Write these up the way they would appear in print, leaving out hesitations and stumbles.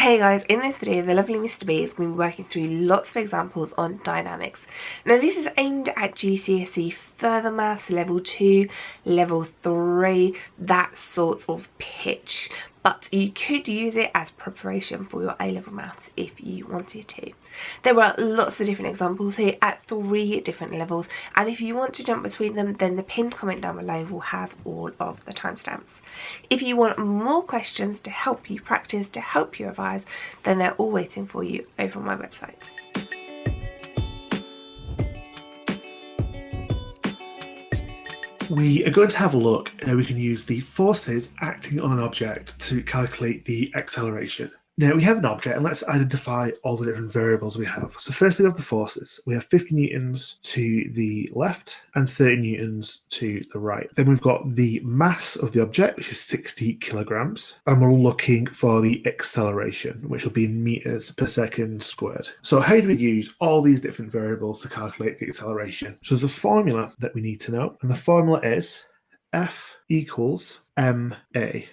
Hey guys, in this video the lovely Mr. B is going to be working through lots of examples on dynamics. Now this is aimed at GCSE further maths level 2, level 3, that sort of pitch. But you could use it as preparation for your A-level maths if you wanted to. There are lots of different examples here at 3 different levels, and if you want to jump between them, then the pinned comment down below will have all of the timestamps. If you want more questions to help you practice, to help you revise, then they're all waiting for you over on my website. We are going to have a look at how we can use the forces acting on an object to calculate the acceleration. Now we have an object and let's identify all the different variables we have. So firstly we have the forces. We have 50 newtons to the left and 30 newtons to the right. Then we've got the mass of the object, which is 60 kilograms. And we're looking for the acceleration, which will be in meters per second squared. So how do we use all these different variables to calculate the acceleration? So there's a formula that we need to know. And the formula is F equals ma.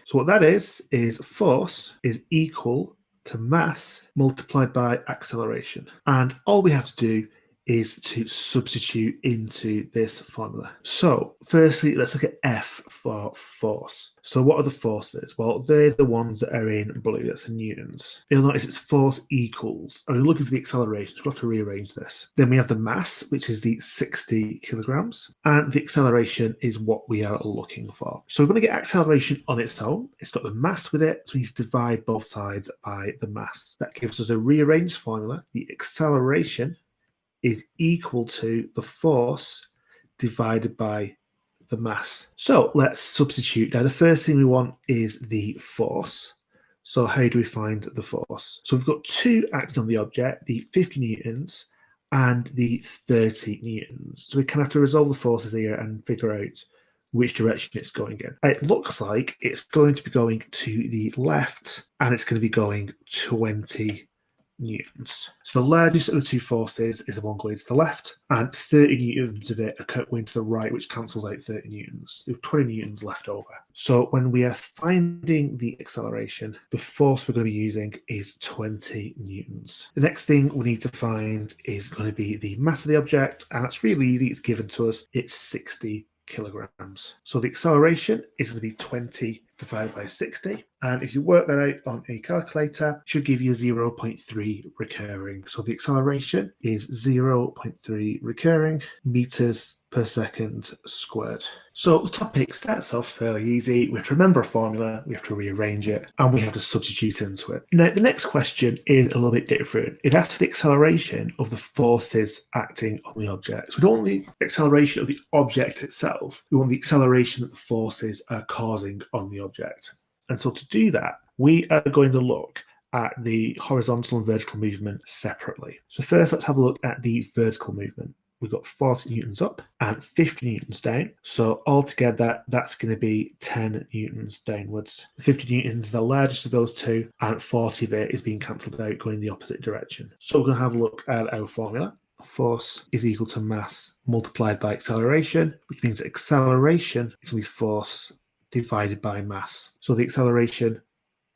So what that is force is equal to mass multiplied by acceleration. And all we have to do is to substitute into this formula. So firstly, let's look at F for force. So what are the forces? Well, they're the ones that are in blue, that's the newtons. You'll notice it's force equals, and we're looking for the acceleration, so we'll have to rearrange this. Then we have the mass, which is the 60 kilograms, and the acceleration is what we are looking for. So we're going to get acceleration on its own. It's got the mass with it, so we need to divide both sides by the mass. That gives us a rearranged formula. The acceleration is equal to the force divided by the mass. So let's substitute. Now the first thing we want is the force. So how do we find the force? So we've got two acting on the object, the 50 newtons and the 30 newtons. So we kind of have to resolve the forces here and figure out which direction it's going in. It looks like it's going to be going to the left and it's going to be going 20 newtons. So the largest of the two forces is the one going to the left, and 30 newtons of it are going to the right, which cancels out 30 newtons. You have 20 newtons left over. So when we are finding the acceleration, the force we're going to be using is 20 newtons. The next thing we need to find is going to be the mass of the object, and that's really easy. It's given to us. It's 60 kilograms. So the acceleration is going to be 20 divided by 60. And if you work that out on a calculator, it should give you 0.3 recurring. So the acceleration is 0.3 recurring meters per second squared. So the topic starts off fairly easy. We have to remember a formula, we have to rearrange it, and we have to substitute into it. Now, the next question is a little bit different. It asks for the acceleration of the forces acting on the object. So we don't want the acceleration of the object itself, we want the acceleration that the forces are causing on the object. And so to do that, we are going to look at the horizontal and vertical movement separately. So first, let's have a look at the vertical movement. We've got 40 newtons up and 50 newtons down. So altogether, that's going to be 10 newtons downwards. The 50 newtons is the largest of those two, and 40 of it is being cancelled out going the opposite direction. So we're going to have a look at our formula. Force is equal to mass multiplied by acceleration, which means that acceleration is going to be force divided by mass. So the acceleration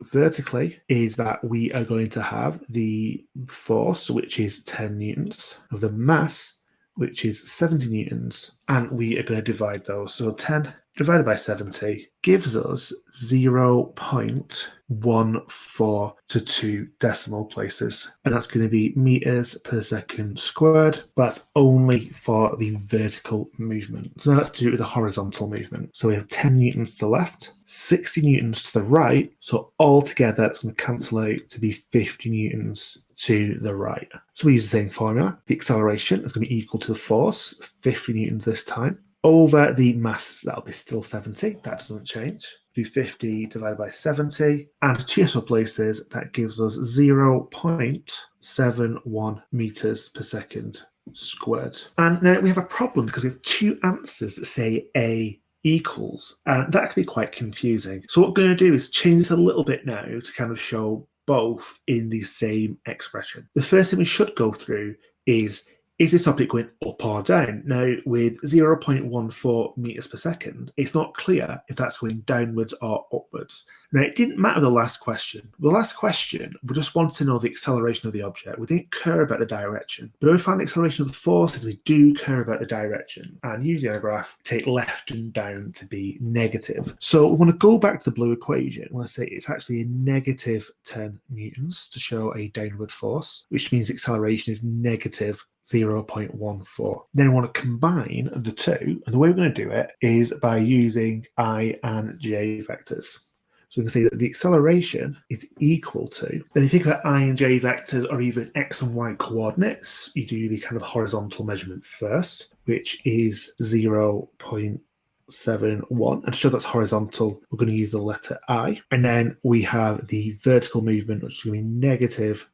vertically is that we are going to have the force, which is 10 newtons, of the mass, which is 70 newtons, and we are going to divide those. So 10 divided by 70 gives us 0.14 to 2 decimal places. And that's going to be meters per second squared, but that's only for the vertical movement. So now let's do it with the horizontal movement. So we have 10 newtons to the left, 60 newtons to the right. So altogether, it's going to cancel out to be 50 newtons to the right. So we use the same formula. The acceleration is going to be equal to the force, 50 newtons this time, over the mass. That'll be still 70. That doesn't change. Do 50 divided by 70. And two decimal places, that gives us 0.71 meters per second squared. And now we have a problem because we have two answers that say A equals, and that can be quite confusing. So what we're going to do is change this a little bit now to kind of show both in the same expression. The first thing we should go through is Is this object going up or down? Now, with 0.14 meters per second, it's not clear if that's going downwards or upwards. Now, it didn't matter the last question. The last question, we just wanted to know the acceleration of the object. We didn't care about the direction. But when we find the acceleration of the forces, we do care about the direction. And using a graph, take left and down to be negative. So we want to go back to the blue equation. We want to say it's actually a negative 10 newtons to show a downward force, which means the acceleration is negative 0.14. Then we want to combine the two, and the way we're going to do it is by using I and j vectors. So we can see that the acceleration is equal to, then you think about I and j vectors or even x and y coordinates, you do the kind of horizontal measurement first, which is 0.71. And to show that's horizontal, we're going to use the letter I. And then we have the vertical movement, which is going to be negative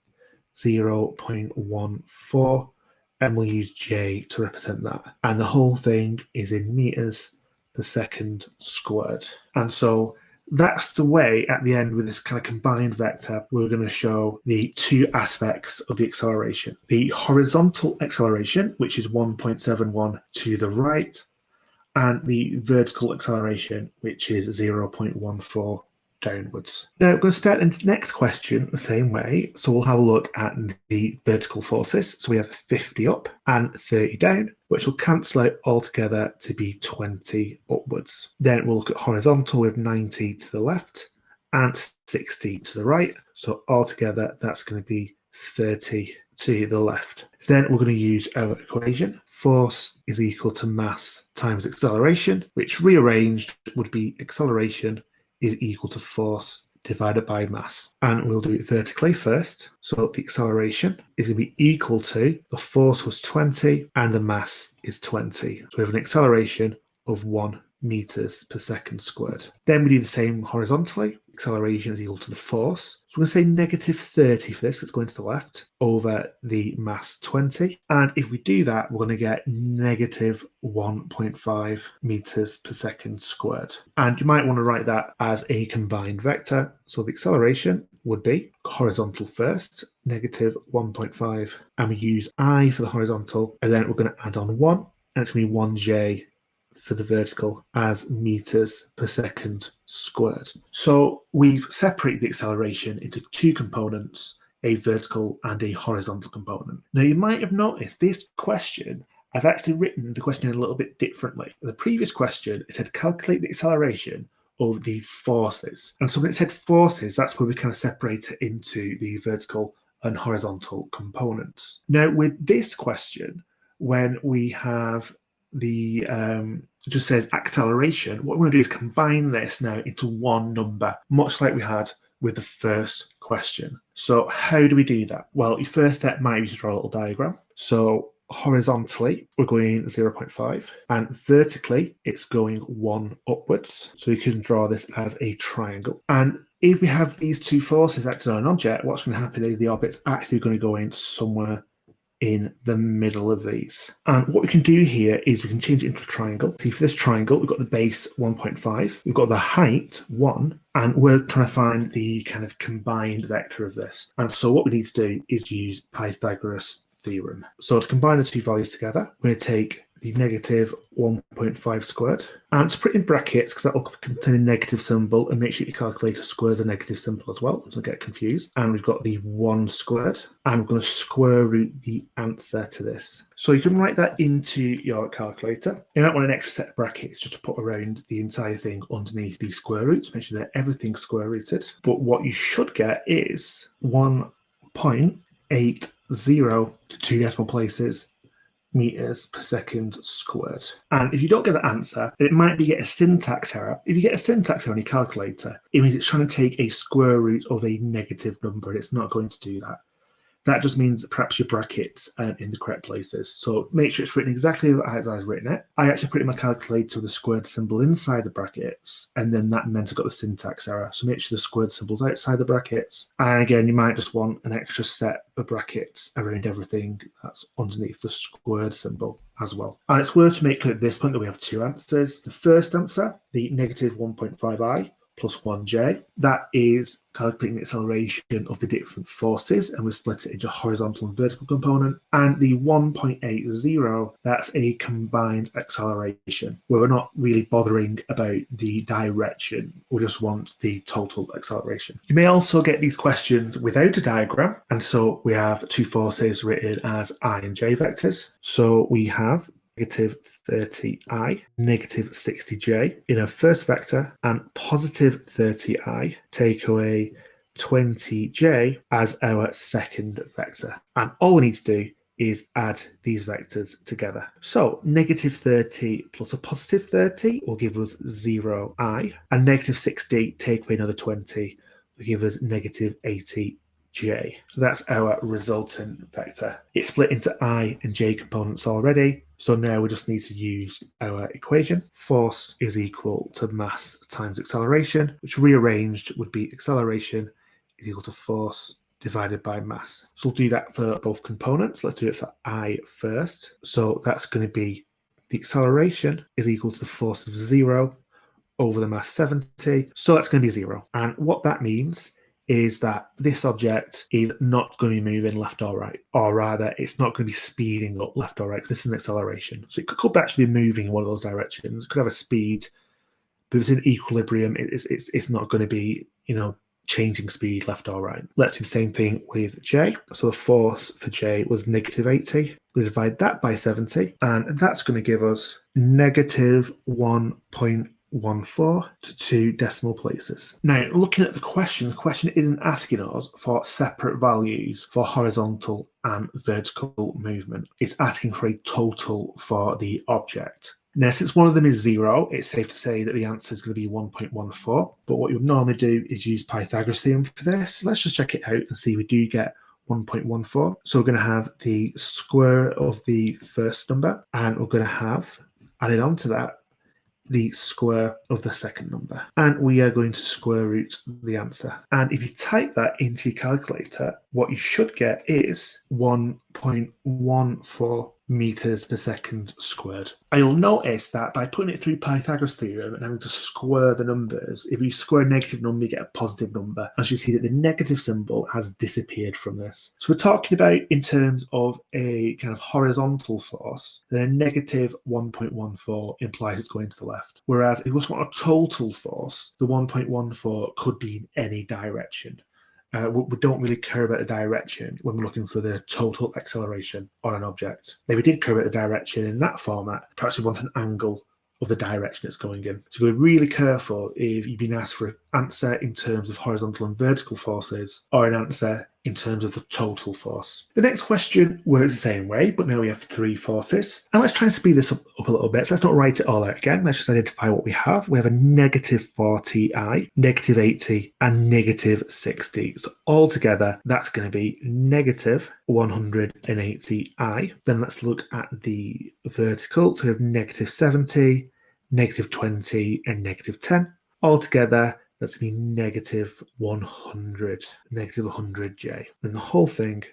0.14. And we'll use j to represent that. And the whole thing is in meters per second squared. And so that's the way at the end with this kind of combined vector, we're going to show the two aspects of the acceleration. The horizontal acceleration, which is 1.71 to the right, and the vertical acceleration, which is 0.14 downwards. Now, we're going to start the next question the same way. So we'll have a look at the vertical forces. So we have 50 up and 30 down, which will cancel out altogether to be 20 upwards. Then we'll look at horizontal with 90 to the left and 60 to the right. So altogether, that's going to be 30 to the left. Then we're going to use our equation. Force is equal to mass times acceleration, which rearranged would be acceleration is equal to force divided by mass. And we'll do it vertically first. So the acceleration is going to be equal to, the force was 20 and the mass is 20. So we have an acceleration of 1 meters per second squared. Then we do the same horizontally. Acceleration is equal to the force. So we're going to say negative 30 for this, it's going to the left, over the mass 20. And if we do that, we're going to get negative 1.5 meters per second squared. And you might want to write that as a combined vector. So the acceleration would be horizontal first, negative 1.5. And we use I for the horizontal. And then we're going to add on 1. And it's going to be 1j for the vertical as meters per second squared. So we've separated the acceleration into two components, a vertical and a horizontal component. Now you might have noticed this question has actually written the question a little bit differently. The previous question, it said calculate the acceleration of the forces. And so when it said forces, that's where we kind of separate it into the vertical and horizontal components. Now with this question, when we have the it just says acceleration, what we're going to do is combine this now into one number, much like we had with the first question. So how do we do that? Well, your first step might be to draw a little diagram. So horizontally, we're going 0.5, and vertically, it's going 1 upwards. So we can draw this as a triangle. And if we have these two forces acting on an object, what's going to happen is the object's actually going to go in somewhere in the middle of these. And what we can do here is we can change it into a triangle. See, for this triangle, we've got the base 1.5, we've got the height 1, and we're trying to find the kind of combined vector of this. And so what we need to do is use Pythagoras theorem. So to combine the two values together, we're going to take the negative 1.5 squared, and to put it in brackets because that will contain a negative symbol, and make sure your calculator squares a negative symbol as well, so don't get confused. And we've got the 1 squared, and we're going to square root the answer to this. So you can write that into your calculator. You might want an extra set of brackets just to put around the entire thing underneath the square roots, make sure that everything's square rooted. But what you should get is 1.80 to 2 decimal places meters per second squared. And if you don't get the answer, it might be get a syntax error. If you get a syntax error on your calculator, it means it's trying to take a square root of a negative number, and it's not going to do that. That just means that perhaps your brackets aren't in the correct places. So make sure it's written exactly as I've written it. I actually put in my calculator with the squared symbol inside the brackets, and then that meant I got the syntax error. So make sure the squared symbol's outside the brackets. And again, you might just want an extra set of brackets around everything that's underneath the squared symbol as well. And it's worth to make clear at this point that we have two answers. The first answer, the negative 1.5i, plus 1j. That is calculating the acceleration of the different forces, and we've split it into horizontal and vertical component. And the 1.80, that's a combined acceleration, where we're not really bothering about the direction. We just want the total acceleration. You may also get these questions without a diagram, and so we have two forces written as I and j vectors. So we have negative 30i, negative 60j in our first vector, and positive 30i take away 20j as our second vector. And all we need to do is add these vectors together. So negative 30 plus a positive 30 will give us 0i, and negative 60 take away another 20 will give us negative 80j. So that's our resultant vector. It's split into I and j components already. So now we just need to use our equation. Force is equal to mass times acceleration, which rearranged would be acceleration is equal to force divided by mass. So we'll do that for both components. Let's do it for I first. So that's going to be the acceleration is equal to the force of 0 over the mass 70. So that's going to be 0. And what that means is that this object is not going to be moving left or right, or rather, it's not going to be speeding up left or right, because this is an acceleration. So it could actually be moving in one of those directions. It could have a speed, but if it's in equilibrium, it's not going to be, changing speed left or right. Let's do the same thing with j. So the force for j was negative 80. We divide that by 70, and that's going to give us negative 1.14 to 2 decimal places. Now, looking at the question isn't asking us for separate values for horizontal and vertical movement. It's asking for a total for the object. Now, since one of them is 0, it's safe to say that the answer is going to be 1.14. But what you would normally do is use Pythagoras theorem for this. Let's just check it out and see we do get 1.14. So we're going to have the square of the first number, and we're going to have added on to that the square of the second number. And we are going to square root the answer. And if you type that into your calculator, what you should get is 1.14 meters per second squared. And you'll notice that by putting it through Pythagoras theorem and having to square the numbers, if you square a negative number, you get a positive number. As you see that the negative symbol has disappeared from this. So we're talking about in terms of a kind of horizontal force, then a negative 1.14 implies it's going to the left. Whereas if we want a total force, the 1.14 could be in any direction. We don't really care about the direction when we're looking for the total acceleration on an object. If we did care about the direction in that format, perhaps we want an angle of the direction it's going in. So be really careful if you've been asked for an answer in terms of horizontal and vertical forces, or an answer in terms of the total force. The next question works the same way, but now we have 3 forces. And let's try and speed this up a little bit. So let's not write it all out again. Let's just identify what we have. We have a negative 40i, negative 80, and negative 60. So altogether, that's going to be negative 180i. Then let's look at the vertical. So we have negative 70, negative 20, and negative 10. Altogether, that's going to be negative 100, negative 100j. And the whole thing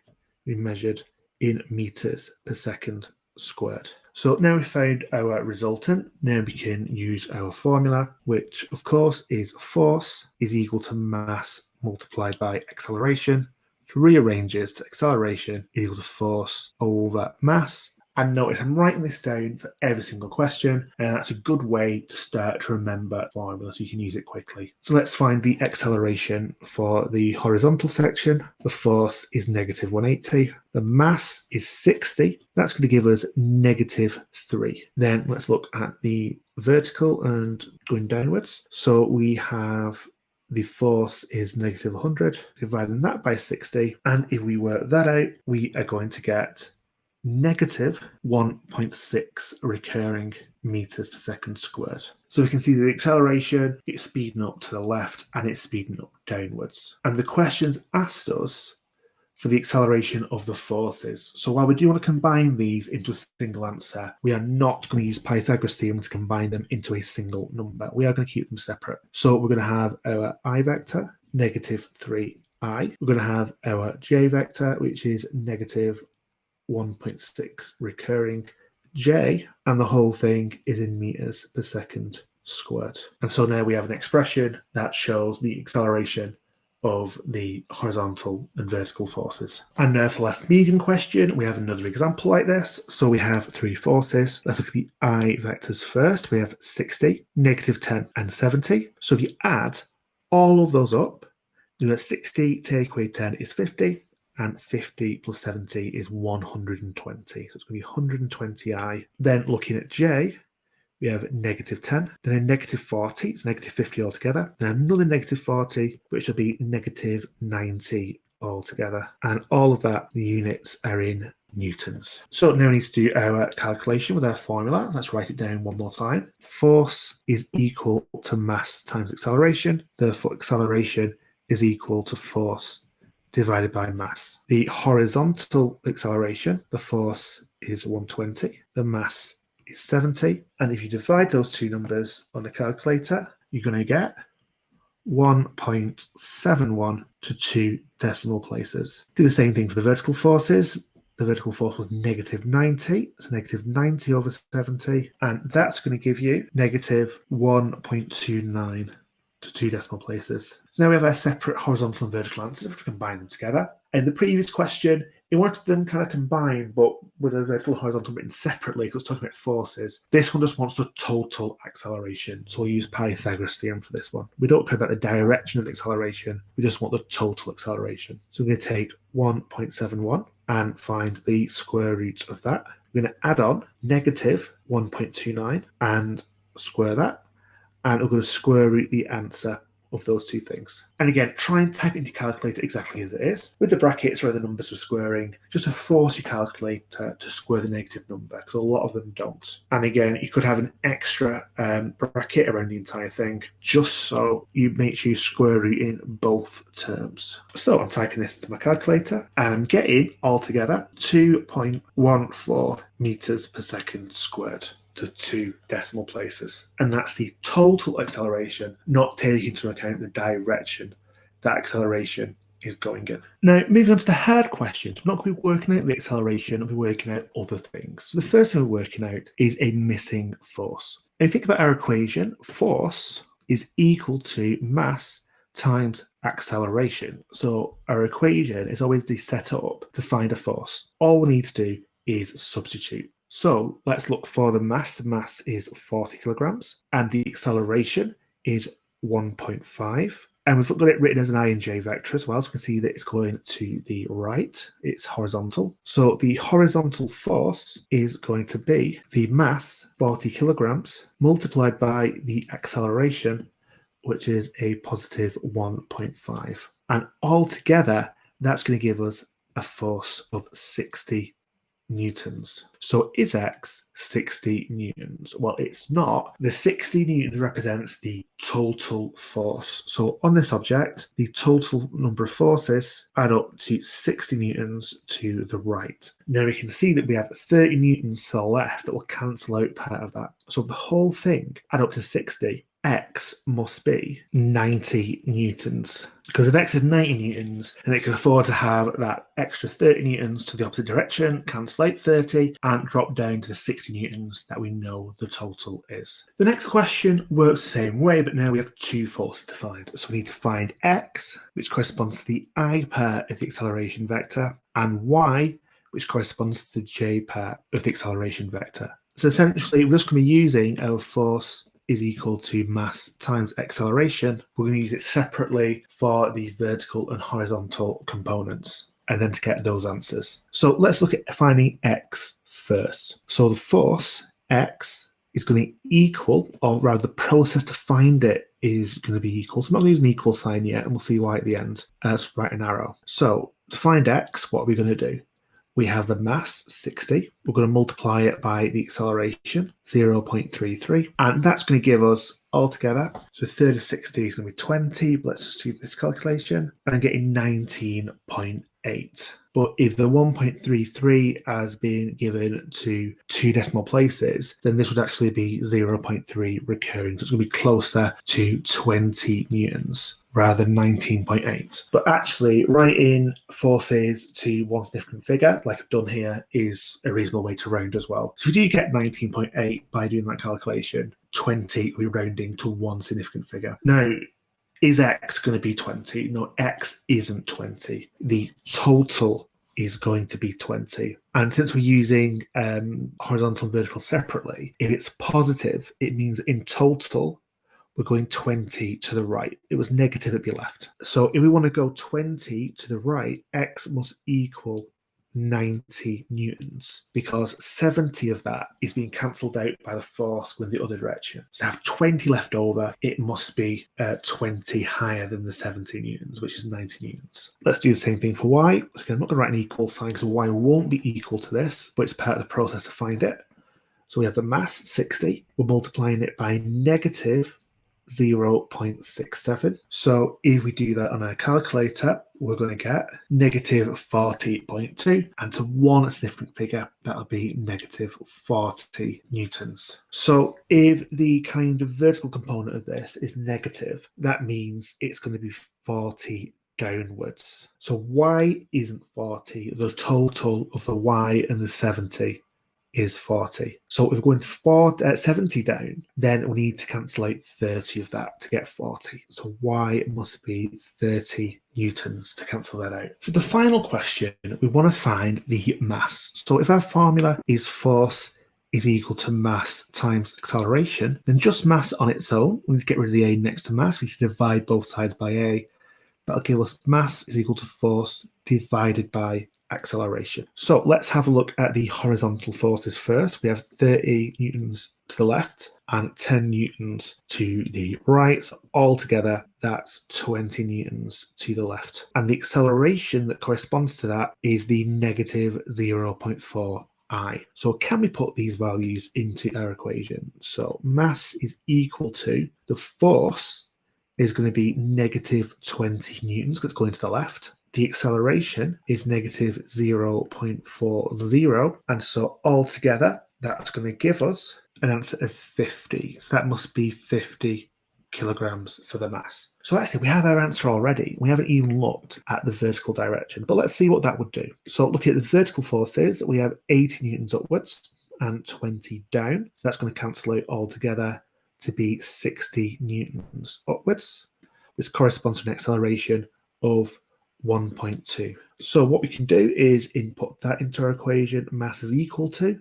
we measured in meters per second squared. So now we've found our resultant. Now we can use our formula, which of course is force is equal to mass multiplied by acceleration, which rearranges to acceleration is equal to force over mass. And notice I'm writing this down for every single question, and that's a good way to start to remember the formula so you can use it quickly. So let's find the acceleration for the horizontal section. The force is negative 180. The mass is 60. That's going to give us negative 3. Then let's look at the vertical and going downwards. So we have the force is negative 100, dividing that by 60. And if we work that out, we are going to get negative 1.6 recurring meters per second squared. So we can see the acceleration, it's speeding up to the left and it's speeding up downwards. And the questions asked us for the acceleration of the forces. So while we do want to combine these into a single answer, we are not going to use Pythagoras theorem to combine them into a single number. We are going to keep them separate. So we're going to have our I vector, negative 3i. We're going to have our j vector, which is negative 1.6 recurring j, and the whole thing is in meters per second squared. And so now we have an expression that shows the acceleration of the horizontal and vertical forces. And now for the last medium question, we have another example like this. So we have three forces. Let's look at the I vectors first. We have 60, -10, and 70. So if you add all of those up, you get 60 take away 10 is 50, and 50 plus 70 is 120. So it's going to be 120i. Then looking at J, we have -10, then a -40, it's -50 altogether, then another -40, which will be -90 altogether. And all of that, the units are in newtons. So now we need to do our calculation with our formula. Let's write it down one more time. Force is equal to mass times acceleration. Therefore, acceleration is equal to force divided by mass. The horizontal acceleration, the force is 120, the mass is 70, and if you divide those two numbers on a calculator, you're going to get 1.71 to 2 decimal places. Do the same thing for the vertical forces. The vertical force was -90, so -90 over 70, and that's going to give you -1.29 to 2 decimal places. So now we have our separate horizontal and vertical answers. We have to combine them together. In the previous question, it wanted them kind of combined, but with a vertical and horizontal written separately, because it's talking about forces. This one just wants the total acceleration. So we'll use Pythagoras theorem for this one. We don't care about the direction of the acceleration. We just want the total acceleration. So we're going to take 1.71 and find the square root of that. We're going to add on -1.29 and square that. And we're going to square root the answer of those two things. And again, try and type into your calculator exactly as it is. With the brackets where the numbers are squaring, just to force your calculator to square the negative number, because a lot of them don't. And again, you could have an extra bracket around the entire thing, just so you make sure you square root in both terms. So I'm typing this into my calculator, and I'm getting altogether 2.14 meters per second squared to 2 decimal places. And that's the total acceleration, not taking into account the direction that acceleration is going in. Now, moving on to the hard questions, we're not going to be working out the acceleration, we'll be working out other things. So the first thing we're working out is a missing force. And if you think about our equation, force is equal to mass times acceleration. So our equation is always set up to find a force. All we need to do is substitute. So let's look for the mass. The mass is 40 kilograms, and the acceleration is 1.5. And we've got it written as an I and J vector as well, so we can see that it's going to the right. It's horizontal. So the horizontal force is going to be the mass, 40 kilograms, multiplied by the acceleration, which is a positive 1.5. And altogether, that's going to give us a force of 60 newtons. So is X 60 newtons? Well, it's not. The 60 newtons represents the total force. So on this object, the total number of forces add up to 60 newtons to the right. Now we can see that we have 30 newtons to the left that will cancel out part of that. So the whole thing add up to 60. X must be 90 newtons. Because if X is 90 newtons, then it can afford to have that extra 30 newtons to the opposite direction, cancel out 30, and drop down to the 60 newtons that we know the total is. The next question works the same way, but now we have 2 forces to find. So we need to find X, which corresponds to the I part of the acceleration vector, and Y, which corresponds to the J part of the acceleration vector. So essentially, we're just going to be using our force is equal to mass times acceleration. We're going to use it separately for the vertical and horizontal components, and then to get those answers. So let's look at finding X first. So the force, X, is going to equal, or rather the process to find it is going to be equal. So I'm not going to use an equal sign yet, and we'll see why at the end. Let's write an arrow. So to find X, what are we going to do? We have the mass, 60. We're going to multiply it by the acceleration, 0.33. And that's going to give us altogether, so 30 of 60 is going to be 20. But let's just do this calculation. And I'm getting 19.8. But if the 1.33 has been given to 2 decimal places, then this would actually be 0.3 recurring. So it's going to be closer to 20 newtons rather than 19.8. But actually, writing forces to one significant figure, like I've done here, is a reasonable way to round as well. So if you do get 19.8 by doing that calculation, 20, we're rounding to one significant figure. Now, is x going to be 20? No, x isn't 20. The total is going to be 20. And since we're using horizontal and vertical separately, if it's positive, it means in total, we're going 20 to the right. It was negative, it'd be left. So if we want to go 20 to the right, x must equal 90 newtons, because 70 of that is being cancelled out by the force going the other direction. So to have 20 left over, it must be 20 higher than the 70 newtons, which is 90 newtons. Let's do the same thing for y. Again, I'm not going to write an equal sign because y won't be equal to this, but it's part of the process to find it. So we have the mass 60. We're multiplying it by negative 0.67. So if we do that on our calculator, we're going to get negative 40.2, and to one significant figure, that'll be negative 40 newtons. So if the kind of vertical component of this is negative, that means it's going to be 40 downwards. So y isn't 40. The total of the y and the 70 is 40. So if we're going 70 down, then we need to cancel out 30 of that to get 40. So y must be 30 newtons to cancel that out. For the final question, we want to find the mass. So if our formula is force is equal to mass times acceleration, then just mass on its own, we need to get rid of the a next to mass. We need to divide both sides by a. That'll give us mass is equal to force divided by acceleration. So let's have a look at the horizontal forces first. We have 30 newtons to the left and 10 newtons to the right. So altogether, that's 20 newtons to the left. And the acceleration that corresponds to that is the negative 0.4 I. So can we put these values into our equation? So mass is equal to the force is going to be negative 20 newtons because it's going to the left. The acceleration is negative 0.40. And so altogether, that's going to give us an answer of 50. So that must be 50 kilograms for the mass. So actually, we have our answer already. We haven't even looked at the vertical direction, but let's see what that would do. So looking at the vertical forces, we have 80 newtons upwards and 20 down. So that's going to cancel out altogether to be 60 newtons upwards, which corresponds to an acceleration of 1.2. So what we can do is input that into our equation. Mass is equal to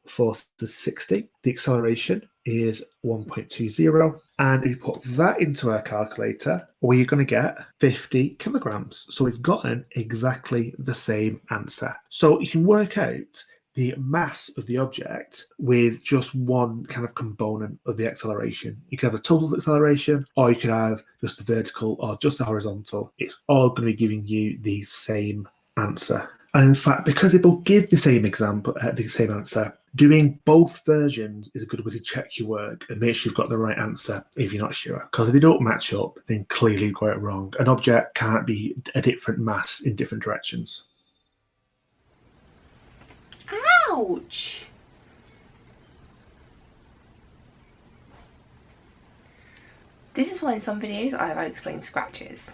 force is 60. The acceleration is 1.20. And if you put that into our calculator, we're going to get 50 kilograms. So we've gotten exactly the same answer. So you can work out the mass of the object with just one kind of component of the acceleration. You could have the total acceleration, or you could have just the vertical or just the horizontal. It's all going to be giving you the same answer. And in fact, because they both give the same example, the same answer, doing both versions is a good way to check your work and make sure you've got the right answer if you're not sure. Because if they don't match up, then clearly you've got it wrong. An object can't be a different mass in different directions. Ouch! This is why in some videos I have unexplained scratches.